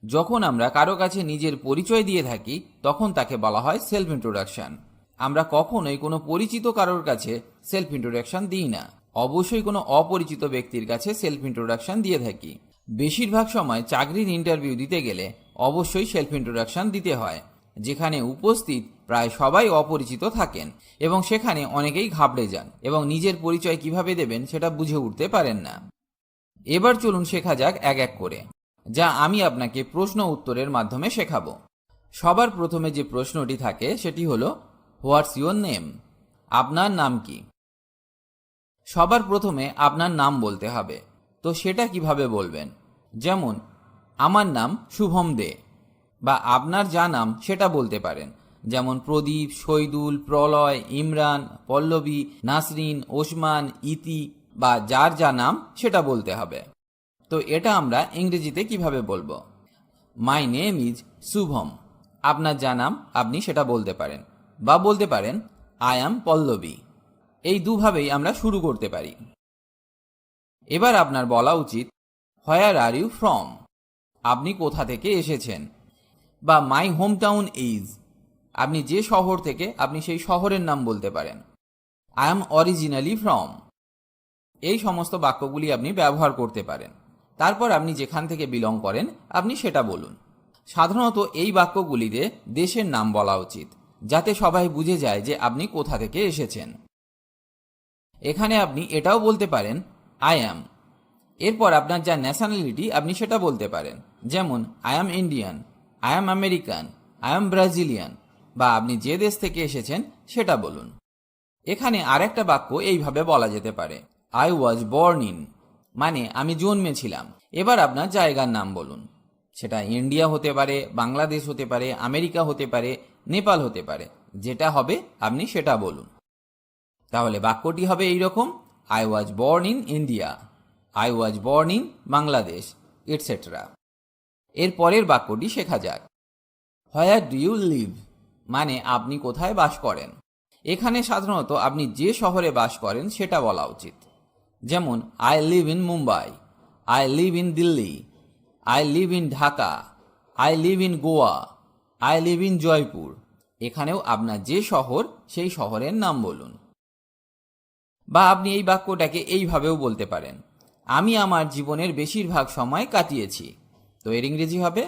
যখন আমরা কারো কাছে নিজের পরিচয় দিয়ে থাকি তখন তাকে বলা হয় সেলফ ইন্ট্রোডাকশন। আমরা কখনোই কোনো পরিচিত কারোর কাছে সেলফ ইন্ট্রোডাকশন দিই না, অবশ্যই কোনো অপরিচিত ব্যক্তির কাছে সেলফ ইন্ট্রোডাকশন দিয়ে থাকি। বেশিরভাগ সময় চাকরির ইন্টারভিউ দিতে গেলে অবশ্যই সেলফ ইন্ট্রোডাকশন দিতে হয়, যেখানে উপস্থিত প্রায় সবাই অপরিচিত থাকেন এবং সেখানে অনেকেই ঘাবড়ে যান এবং নিজের পরিচয় কিভাবে দেবেন সেটা বুঝে উঠতে পারেন না। এবার চলুন শেখা যাক এক এক করে, যা আমি আপনাকে প্রশ্ন উত্তরের মাধ্যমে শেখাবো। সবার প্রথমে যে প্রশ্নটি থাকে সেটি হলো, হোয়াটস ইউর নেম? আপনার নাম কি? সবার প্রথমে আপনার নাম বলতে হবে, তো সেটা কিভাবে বলবেন? যেমন আমার নাম শুভম দে, বা আপনার যা নাম সেটা বলতে পারেন, যেমন প্রদীপ, শহীদুল, প্রলয়, ইমরান, পল্লবী, নাসরিন, ওসমান, ইতি, বা যার যা নাম সেটা বলতে হবে। তো এটা আমরা ইংরেজিতে কিভাবে বলবো? My name is Shubham. আপনার যা নাম আপনি সেটা বলতে পারেন, বা বলতে পারেন আই অ্যাম পল্লবী। এই দুভাবেই আমরা শুরু করতে পারি। এবার আপনার বলা উচিত, হোয়ার আর ইউ ফ্রম? আপনি কোথা থেকে এসেছেন? বা মাই হোম টাউন ইজ, আপনি যে শহর থেকে আপনি সেই শহরের নাম বলতে পারেন। I am originally from. এই সমস্ত বাক্যগুলি আপনি ব্যবহার করতে পারেন। তারপর আপনি যেখান থেকে বিলং করেন আপনি সেটা বলুন। সাধারণত এই বাক্যগুলিতে দেশের নাম বলা উচিত, যাতে সবাই বুঝে যায় যে আপনি কোথা থেকে এসেছেন। এখানে আপনি এটাও বলতে পারেন আই অ্যাম। এরপর আপনার যা ন্যাশনালিটি আপনি সেটা বলতে পারেন, যেমন I am Indian, I am American, I am Brazilian, বা আপনি যে দেশ থেকে এসেছেন সেটা বলুন। এখানে আরেকটা বাক্য এইভাবে বলা যেতে পারে, আই ওয়াজ বর্ন ইন, মানে আমি জন্মেছিলাম। এবার আপনার জায়গার নাম বলুন, সেটা ইন্ডিয়া হতে পারে, বাংলাদেশ হতে পারে, আমেরিকা হতে পারে, নেপাল হতে পারে, যেটা হবে আপনি সেটা বলুন। তাহলে বাক্যটি হবে এইরকম, I was born in India, I was born in Bangladesh, etcetera. এর পরের বাক্যটি শেখা যাক, হোয়ার ডু ইউ লিভ, মানে আপনি কোথায় বাস করেন। এখানে সাধারণত আপনি যে শহরে বাস করেন সেটা বলা উচিত, যেমন I live in Mumbai, I live in Delhi, I live in Dhaka, I live in Goa, I live in Jaipur. এখানেও আপনার যে শহর সেই শহরের নাম বলুন। বা আপনি এই বাক্যটাকে এইভাবেও বলতে পারেন, আমি আমার জীবনের বেশিরভাগ সময় কাটিয়েছি। তো এর ইংরেজি হবে,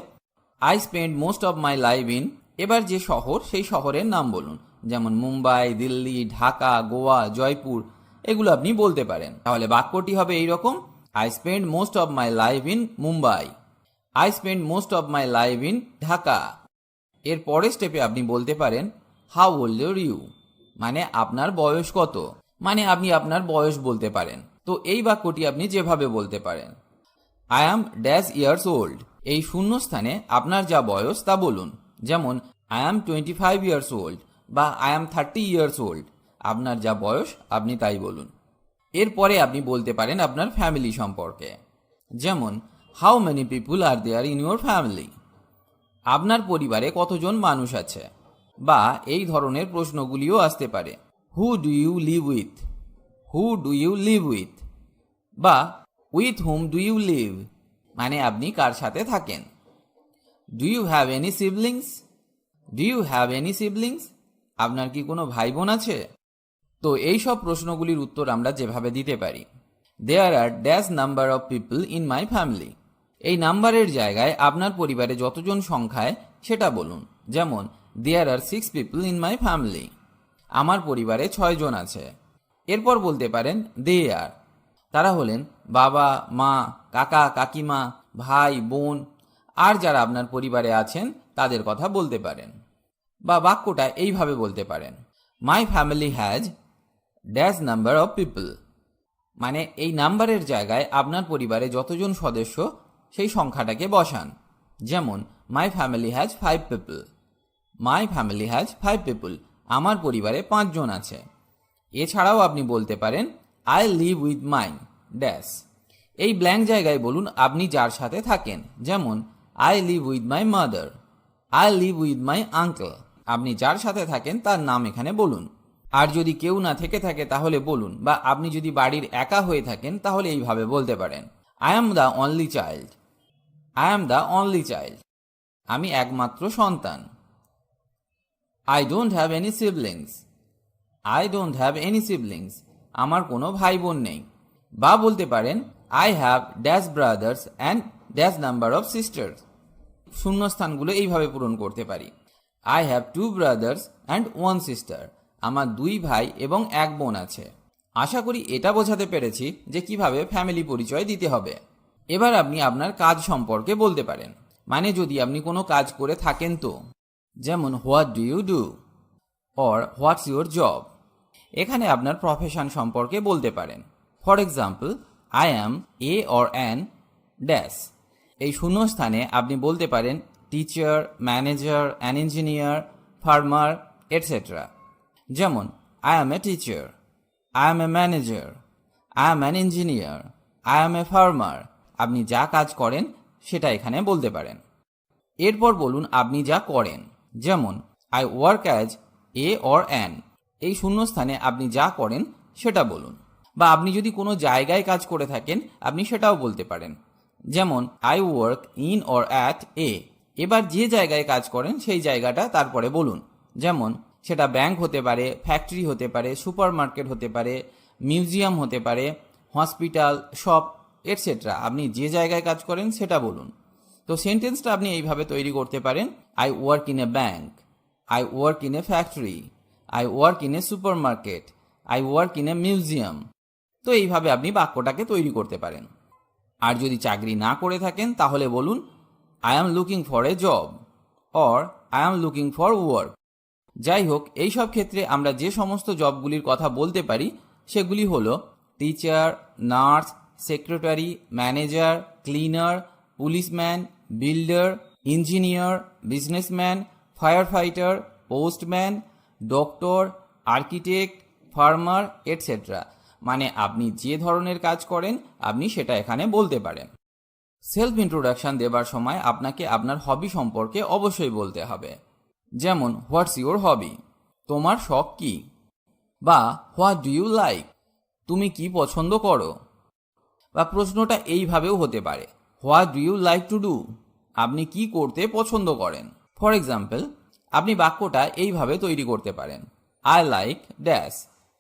I spend most of my life in. এবার যে শহর সেই শহরের নাম বলুন, যেমন মুম্বাই, দিল্লি, ঢাকা, গোয়া, জয়পুর, এগুলো আপনি বলতে পারেন। তাহলে বাক্যটি হবে এইরকম, I spend most of my life in Mumbai, I spend most of my life in Dhaka. এর পরের স্টেপে আপনি বলতে পারেন, হাউ ওল্ড আর ইউ, মানে আপনার বয়স কত, মানে আপনি আপনার বয়স বলতে পারেন। তো এই বাক্যটি আপনি যেভাবে বলতে পারেন, I am dash years old, এই শূন্যস্থানে আপনার যা বয়স তা বলুন, যেমন আই অ্যাম 25 ইয়ার্স ওল্ড, বা আই অ্যাম 30 ইয়ার্স ওল্ড। আপনার যা বয়স আপনি তাই বলুন। এরপরে আপনি বলতে পারেন আপনার ফ্যামিলি সম্পর্কে, যেমন how many people are there in your family, আপনার পরিবারে কতজন মানুষ আছে। বা এই ধরনের প্রশ্নগুলিও আসতে পারে, who do you live with, who do you live with, বা with whom do you live, মানে আপনি কার সাথে থাকেন। Do you have any siblings, do you have any siblings, আপনার কি কোনো ভাই বোন আছে। তো এই সব প্রশ্নগুলির উত্তর আমরা যেভাবে দিতে পারি, there are dash number of people in my family, এই নাম্বারের জায়গায় আপনার পরিবারে যতজন সংখ্যায় সেটা বলুন, যেমন দেয়ার আর 6 পিপল ইন মাই ফ্যামিলি, আমার পরিবারে 6 জন আছে। এরপর বলতে পারেন দে আর, তারা হলেন বাবা, মা, কাকা, কাকিমা, ভাই, বোন, আর যারা আপনার পরিবারে আছেন তাদের কথা বলতে পারেন। বা বাক্যটা এইভাবে বলতে পারেন, my family has dash number of people, মানে এই নাম্বারের জায়গায় আপনার পরিবারে যতজন সদস্য সেই সংখ্যাটাকে বসান, যেমন my family has 5 people, my family has 5 people, আমার পরিবারে 5 জন আছে। এছাড়াও আপনি বলতে পারেন I live with my dash, এই ব্ল্যাঙ্ক জায়গায় বলুন আপনি যার সাথে থাকেন, যেমন I live with my mother, I live with my uncle, আপনি যার সাথে থাকেন তার নাম এখানে বলুন। আর যদি কেউ না থেকে থাকে তাহলে বলুন, বা আপনি যদি বাড়ির একা হয়ে থাকেন তাহলে এইভাবে বলতে পারেন, I am the only child, I am the only child, আমি একমাত্র সন্তান। I don't have any siblings, I don't have any siblings, আমার কোনো ভাই বোন নেই। বা বলতে পারেন I have dash brothers and dash number of sisters. শূন্যস্থানগুলো এইভাবে পূরণ করতে পারি। I have 2 brothers and 1 sister, আমার 2 ভাই এবং 1 বোন আছে। আশা করি এটা বোঝাতে পেরেছি যে কিভাবে ফ্যামিলি পরিচয় দিতে হবে। এবার আপনি আপনার কাজ সম্পর্কে বলতে পারেন, মানে যদি আপনি কোনো কাজ করে থাকেন তো, যেমন what do you do or what's your job. এখানে আপনার প্রফেশন সম্পর্কে বলতে পারেন। For example, I am a or an dash. এই শূন্যস্থানে আপনি বলতে পারেন teacher, manager, an engineer, farmer, etcetera. যেমন I am a teacher, I am a manager, I am an engineer, I am a farmer. আপনি যা কাজ করেন সেটা এখানে বলতে পারেন। এরপর বলুন আপনি যা করেন। যেমন I work as a or an. এই শূন্যস্থানে আপনি যা করেন সেটা বলুন। বা আপনি যদি কোনো জায়গায় কাজ করে থাকেন আপনি সেটাও বলতে পারেন। যেমন I work in or at a. এবার যে জায়গায় কাজ করেন সেই জায়গাটা তারপরে বলুন। যেমন সেটা ব্যাংক হতে পারে, ফ্যাক্টরি হতে পারে, সুপার মার্কেট হতে পারে, মিউজিয়াম হতে পারে, হসপিটাল, শপ, এটসেট্রা। আপনি যে জায়গায় কাজ করেন সেটা বলুন। তো সেন্টেন্সটা আপনি এইভাবে তৈরি করতে পারেন, I work in a bank, I work in a factory, I work in a super market, I work in a museum. তো এইভাবে আপনি বাক্যটাকে তৈরি করতে পারেন। আর যদি চাকরি না করে থাকেন তাহলে বলুন I am looking for a job or I am looking for work. যাই হোক, এইসব ক্ষেত্রে আমরা যে সমস্ত জবগুলির কথা বলতে পারি সেগুলি হলো teacher, nurse, secretary, manager, cleaner, policeman, builder, engineer, businessman, fire fighter, postman, doctor, architect, farmer, etcetera. মানে আপনি যে ধরনের কাজ করেন আপনি সেটা এখানে বলতে পারেন। সেলফ ইন্ট্রোডাকশন দেবার সময় আপনাকে আপনার হবি সম্পর্কে অবশ্যই বলতে হবে। যেমন হোয়াটস ইউর হবি, তোমার শখ কি? বা হোয়াট ডু ইউ লাইক, তুমি কি পছন্দ করো? বা প্রশ্নটা এইভাবেও হতে পারে, what do you like to do, আপনি কি করতে পছন্দ করেন? ফর এক্সাম্পল, আপনি বাক্যটা এইভাবে তৈরি করতে পারেন, আই লাইক ড্যাশ।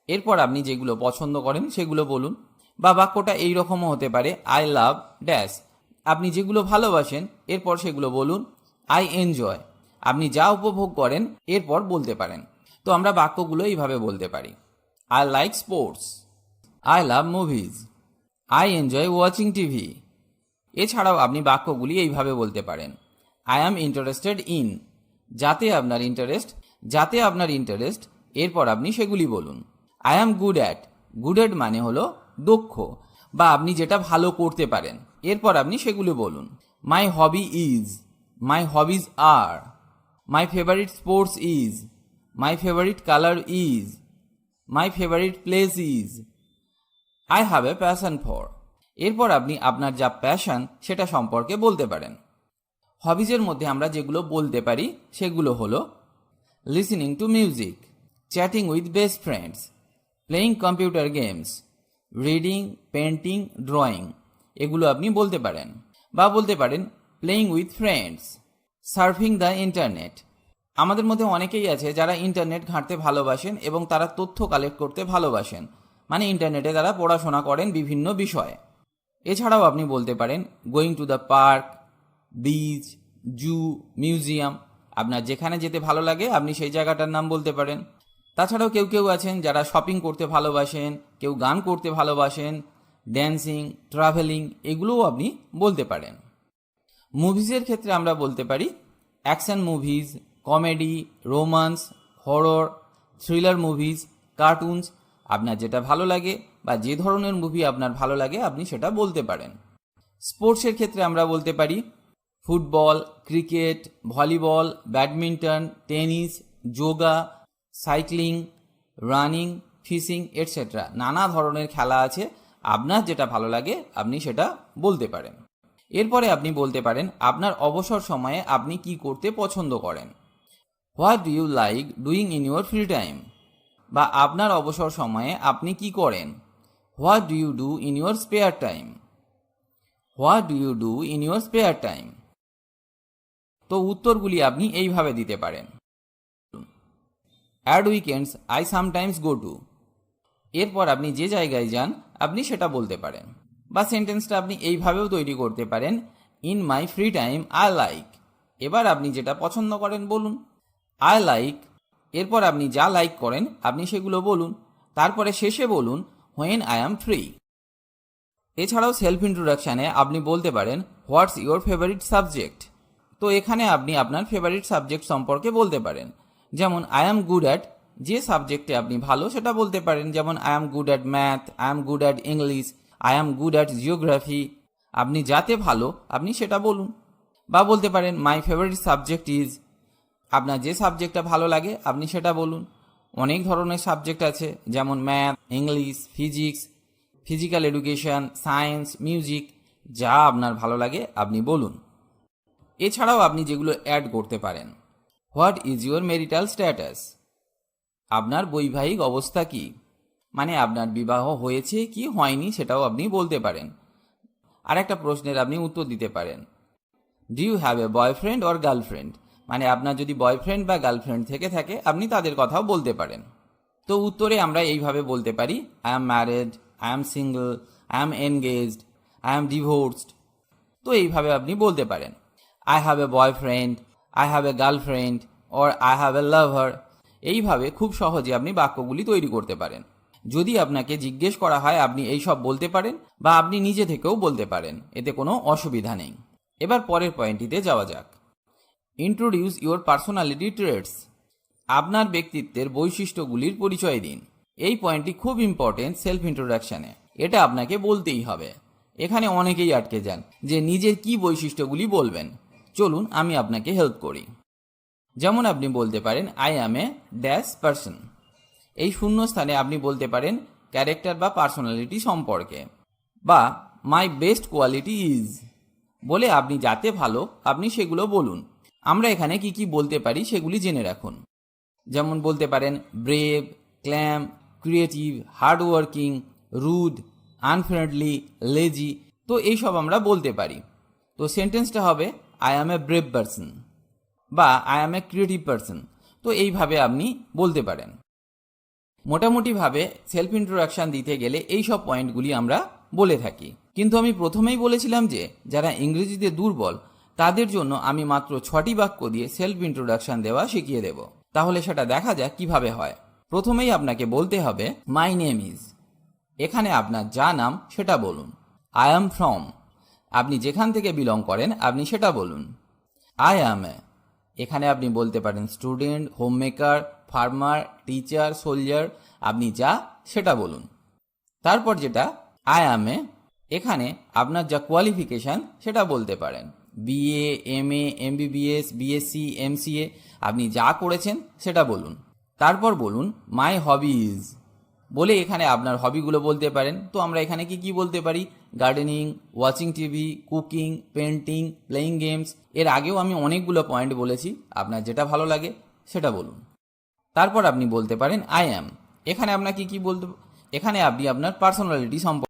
এরপর আপনি যেগুলো পছন্দ করেন সেগুলো বলুন। বা বাক্যটা এইরকমও হতে পারে, আই লাভ ড্যাশ। আপনি যেগুলো ভালোবাসেন এরপর সেগুলো বলুন। আই এনজয়, আপনি যা উপভোগ করেন এরপর বলতে পারেন। তো আমরা বাক্যগুলো এইভাবে বলতে পারি, I like sports, I love movies, I enjoy watching TV. এছাড়াও আপনি বাক্যগুলি এইভাবে বলতে পারেন, আই অ্যাম ইন্টারেস্টেড ইন, যাতে আপনার ইন্টারেস্ট, এরপর আপনি সেগুলি বলুন। I am good at, good at মানে হলো দক্ষ বা আপনি যেটা ভালো করতে পারেন, এরপর আপনি সেগুলো বলুন। My hobby is, my hobbies are, my favourite sports is, my favourite colour is, my favourite place is, I have a passion for. এরপর আপনি আপনার যা প্যাশন সেটা সম্পর্কে বলতে পারেন। হবিজের মধ্যে আমরা যেগুলো বলতে পারি সেগুলো হলো listening to music, chatting with best friends, playing computer games, reading, painting, drawing. এগুলো আপনি বলতে পারেন। বা বলতে পারেন playing with friends, surfing the internet. আমাদের মধ্যে অনেকেই আছে যারা ইন্টারনেট ঘাঁটতে ভালোবাসেন এবং তারা তথ্য কালেক্ট করতে ভালোবাসেন, মানে ইন্টারনেটে তারা পড়াশোনা করেন বিভিন্ন বিষয়ে। এছাড়াও আপনি বলতে পারেন going to the park, beach, zoo, museum. আপনার যেখানে যেতে ভালো লাগে আপনি সেই জায়গাটার নাম বলতে পারেন। তাছাড়াও কেউ কেউ আছেন যারা শপিং করতে ভালোবাসেন, কেউ গান করতে ভালোবাসেন, ড্যান্সিং, ট্রাভেলিং, এগুলোও আপনি বলতে পারেন। মুভিজের ক্ষেত্রে আমরা বলতে পারি action movies, comedy, romance, horror, thriller movies, cartoons. আপনার যেটা ভালো লাগে বা যে ধরনের মুভি আপনার ভালো লাগে আপনি সেটা বলতে পারেন। স্পোর্টসের ক্ষেত্রে আমরা বলতে পারি football, cricket, volleyball, badminton, tennis, yoga, cycling, running, fishing, etcetera. নানা ধরনের খেলা আছে, আপনার যেটা ভালো লাগে আপনি সেটা বলতে পারেন। এরপরে আপনি বলতে পারেন আপনার অবসর সময়ে আপনি কি করতে পছন্দ করেন। What do you like doing in your free time, বা আপনার অবসর সময়ে আপনি কি করেন। What do you do in your spare time. What do you do in your spare time? তো উত্তরগুলি আপনি এইভাবে দিতে পারেন। At weekends I sometimes go to. এরপর আপনি যে জায়গায় যান আপনি সেটা বলতে পারেন। বা সেন্টেন্সটা আপনি এইভাবেও তৈরি করতে পারেন, in my free time I like. এবার আপনি যেটা পছন্দ করেন বলুন, আই লাইক। এরপর আপনি যা লাইক করেন আপনি সেগুলো বলুন। তারপরে শেষে বলুন, হোয়েন আই অ্যাম ফ্রি। এছাড়াও সেলফ ইন্ট্রোডাকশানে আপনি বলতে পারেন, হোয়াটস ইউর ফেভারিট সাবজেক্ট। তো এখানে আপনি আপনার ফেভারিট সাবজেক্ট সম্পর্কে বলতে পারেন। যেমন আই অ্যাম গুড অ্যাট, যে সাবজেক্টে আপনি ভালো সেটা বলতে পারেন। যেমন I am good at math, I am good at English, I am good at geography. আপনি যাতে ভালো আপনি সেটা বলুন। বা বলতে পারেন মাই ফেভারিট সাবজেক্ট ইজ, আপনার যে সাবজেক্টটা ভালো লাগে আপনি সেটা বলুন। অনেক ধরনের সাবজেক্ট আছে, যেমন math, English, physics, physical education, science, music. যা আপনার ভালো লাগে আপনি বলুন। এছাড়াও আপনি যেগুলো অ্যাড করতে পারেন, what is your marital status? আপনার বৈবাহিক অবস্থা কি, মানে আপনার বিবাহ হয়েছে কি হয়নি সেটাও আপনি বলতে পারেন। আর একটা প্রশ্নের আপনি উত্তর দিতে পারেন, do you have a boyfriend or girlfriend? মানে আপনার যদি বয়ফ্রেন্ড বা গার্লফ্রেন্ড থেকে থাকে আপনি তাদের কথাও বলতে পারেন। তো উত্তরে আমরা এইভাবে বলতে পারি, I am married, I am single, I am engaged, I am divorced. তো এইভাবে আপনি বলতে পারেন, I have a boyfriend, I have a girlfriend, or I have a lover. এইভাবে খুব সহজে আপনি বাক্যগুলি তৈরি করতে পারেন। যদি আপনাকে জিজ্ঞেস করা হয় আপনি এই সব বলতে পারেন, বা আপনি নিজে থেকেও বলতে পারেন, এতে কোনো অসুবিধা নেই। এবার পরের পয়েন্টটিতে যাওয়া যাক। Introduce your personality traits. আপনার ব্যক্তিত্বের বৈশিষ্ট্যগুলির পরিচয় দিন। এই পয়েন্টটি খুব ইম্পর্টেন্ট সেলফ ইন্ট্রোডাকশানে, এটা আপনাকে বলতেই হবে। এখানে অনেকেই আটকে যান যে নিজের কি বৈশিষ্ট্যগুলি বলবেন। চলুন আমি আপনাকে হেল্প করি। যেমন আপনি বলতে পারেন, I am a dash person. এই শূন্যস্থানে আপনি বলতে পারেন ক্যারেক্টার বা পার্সোনালিটি সম্পর্কে। বা মাই বেস্ট কোয়ালিটি ইজ, বলে আপনি যাতে ভালো আপনি সেগুলো বলুন। আমরা এখানে কি কি বলতে পারি সেগুলি জেনে রাখুন। যেমন বলতে পারেন brave, calm, creative, hardworking, rude, unfriendly, lazy. তো এইসব আমরা বলতে পারি। তো সেন্টেন্সটা হবে, I am a brave person বা I am a creative person. তো এইভাবে আপনি বলতে পারেন। মোটামুটিভাবে সেলফ ইন্ট্রোডাকশন দিতে গেলে এই সব পয়েন্টগুলি আমরা বলে থাকি। কিন্তু আমি প্রথমেই বলেছিলাম যে যারা ইংরেজিতে দুর্বল তাদের জন্য আমি মাত্র 6টি বাক্য দিয়ে সেলফ ইন্ট্রোডাকশন দেওয়া শিখিয়ে দেব। তাহলে সেটা দেখা যাক কিভাবে হয়। প্রথমেই আপনাকে বলতে হবে মাই নেম ইজ। এখানে আপনার যা নাম সেটা বলুন। আই অ্যাম ফ্রম, আপনি যেখান থেকে বিলং করেন আপনি সেটা বলুন। আই অ্যাম এ, এখানে আপনি বলতে পারেন student, homemaker, farmer, teacher, soldier. আপনি যা সেটা বলুন। তারপর যেটা আই অ্যাম এ, এখানে আপনার যা কোয়ালিফিকেশান সেটা বলতে পারেন। BA, MA, MBBS, BSc, MCA. আপনি যা করেছেন সেটা বলুন। তারপর বলুন মাই হবি ইজ, বলে এখানে আপনার হবিগুলো বলতে পারেন। তো আমরা এখানে কি কি বলতে পারি, gardening, watching TV, cooking, painting, playing games. এর আগেও আমি অনেকগুলো পয়েন্ট বলেছি, আপনার যেটা ভালো লাগে সেটা বলুন। তারপর আপনি বলতে পারেন আই অ্যাম, এখানে আপনার কি কি বলতে, এখানে আপনি আপনার পার্সোনালিটি সম্পর্কে